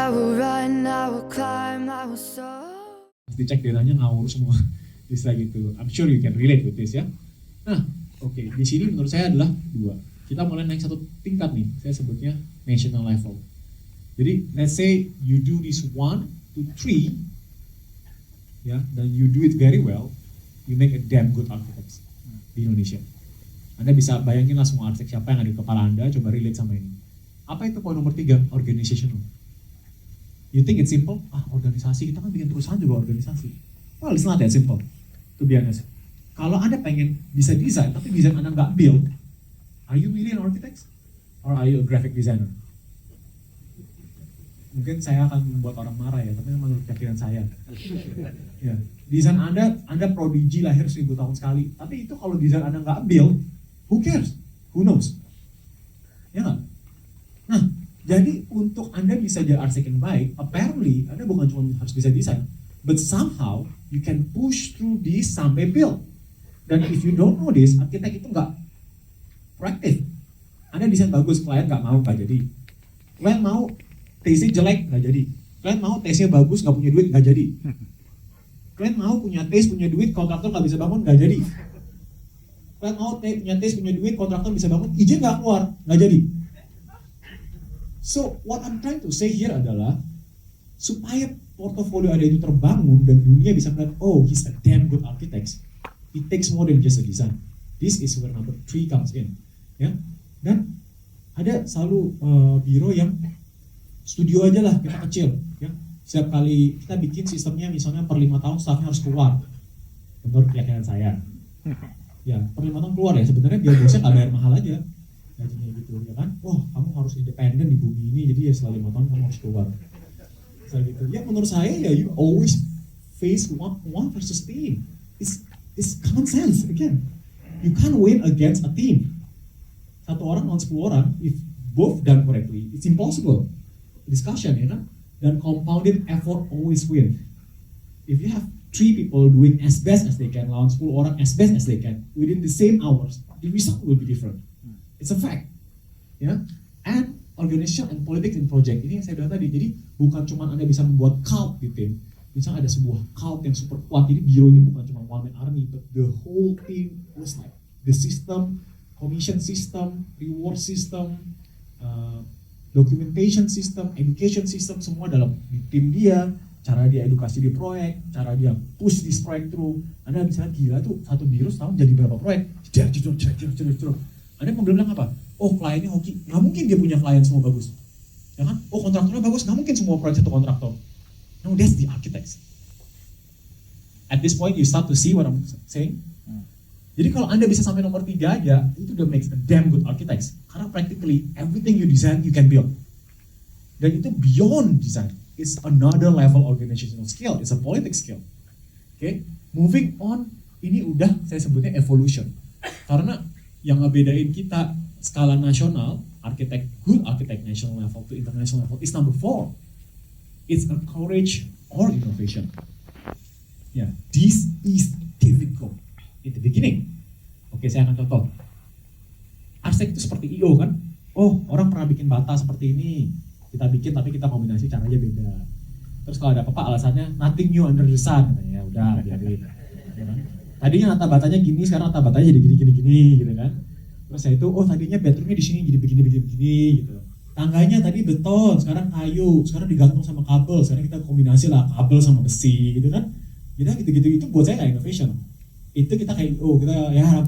I will run, I will climb, I will soar. Dicek datanya ngawur semua, bisa gitu. I'm sure you can relate with this ya. Nah, oke, di sini menurut saya adalah dua. Kita mulai naik satu tingkat nih, saya sebutnya national level. Jadi, let's say you do this 1 to 3, ya, dan you do it very well, you make a damn good architect di Indonesia. Anda bisa bayangin lah semua arsitek siapa yang ada di kepala Anda, coba relate sama ini. Apa itu poin nomor 3? Organizational. You think it's simple? Organisasi, kita kan bikin perusahaan juga organisasi. Well, it's not that simple, to be honest. Kalau Anda pengen bisa desain, tapi desain Anda nggak build, are you really an architect? Or are you a graphic designer? Mungkin saya akan membuat orang marah ya, tapi menurut keyakinan saya. Ya, desain Anda prodigi lahir 1000 tahun sekali, tapi itu kalau desain Anda nggak build, who cares? Who knows? Ya nggak? Nah, jadi untuk Anda bisa jadi arsitek yang baik, apparently Anda bukan cuma harus bisa desain, but somehow you can push through this sampai build. Dan if you don't know this, arsitek itu nggak proaktif. Anda desain bagus, klien nggak mau, nggak jadi. Klien mau taste-nya jelek, nggak jadi. Klien mau taste-nya bagus, nggak punya duit, nggak jadi. Klien mau punya taste, punya duit, kontraktor nggak bisa bangun, nggak jadi. Klien mau punya taste, punya duit, kontraktor bisa bangun, izin nggak keluar, nggak jadi. So, what I'm trying to say here adalah supaya portofolio Anda itu terbangun dan dunia bisa melihat, oh, he's a damn good architect. It takes more than just a design. This is where number 3 comes in. Ya, dan ada selalu biro yang studio aja lah, kita kecil. Ya, setiap kali kita bikin sistemnya, misalnya per 5 tahun staffnya harus keluar. Menurut keyakinan saya. Ya, per 5 tahun keluar ya. Sebenarnya biar bosnya nggak bayar mahal aja. Gajinya gitu ya kan, wah kamu harus independen di bumi ini, jadi ya setelah 5 tahun kamu harus keluar. Saya gitu. Ya menurut saya ya you always face one versus team. It's common sense again. You can't win against a team. Satu orang lawan 10 orang, if both done correctly, it's impossible. Discussion ya kan, dan compounded effort always win. If you have 3 people doing as best as they can, lawan 10 orang as best as they can, within the same hours, the result will be different. It's a fact, ya. And organization and politics in project ini yang saya bilang tadi. Jadi bukan cuma Anda bisa membuat cult di tim. Misalnya ada sebuah cult yang super kuat. Jadi biro ini bukan cuma one man army, but the whole team was like the system, commission system, reward system, documentation system, education system, semua dalam di tim dia. Cara dia edukasi di proyek, cara dia push this proyek through. Anda bisa lihat gila tuh satu biro setahun jadi berapa proyek? Ada yang bilang apa? Oh kliennya hoki, nggak mungkin dia punya klien semua bagus, ya kan? Oh kontraktornya bagus, nggak mungkin semua proyek satu kontraktor. No, that's the architects. At this point you start to see what I'm saying. Jadi kalau Anda bisa sampai nomor 3 aja, itu udah makes a damn good architects. Karena practically everything you design you can build. Dan itu beyond design. It's another level organizational skill. It's a politics skill. Okay, moving on. Ini udah saya sebutnya evolution. Karena yang ngebedain kita skala nasional, good architect national level to international level is number 4. It's a courage or innovation. Yeah, this is difficult in the beginning. Oke, saya akan contoh. Arsitek itu seperti IO kan? Oh, orang pernah bikin bata seperti ini. Kita bikin tapi kita kombinasi caranya beda. Terus kalau ada apa-apa alasannya nothing new under the sun. Ya udah, biarin. Ya kan? Tadinya nata batanya gini, sekarang nata batanya jadi gini gitu kan. Terus saya itu, oh tadinya bedroomnya di sini jadi begini gitu. Tangganya tadi beton, sekarang kayu, sekarang digantung sama kabel, sekarang kita kombinasi lah kabel sama besi gitu kan. Kita gitu-gitu itu buat saya kayak innovation. Itu kita kayak, oh kita ya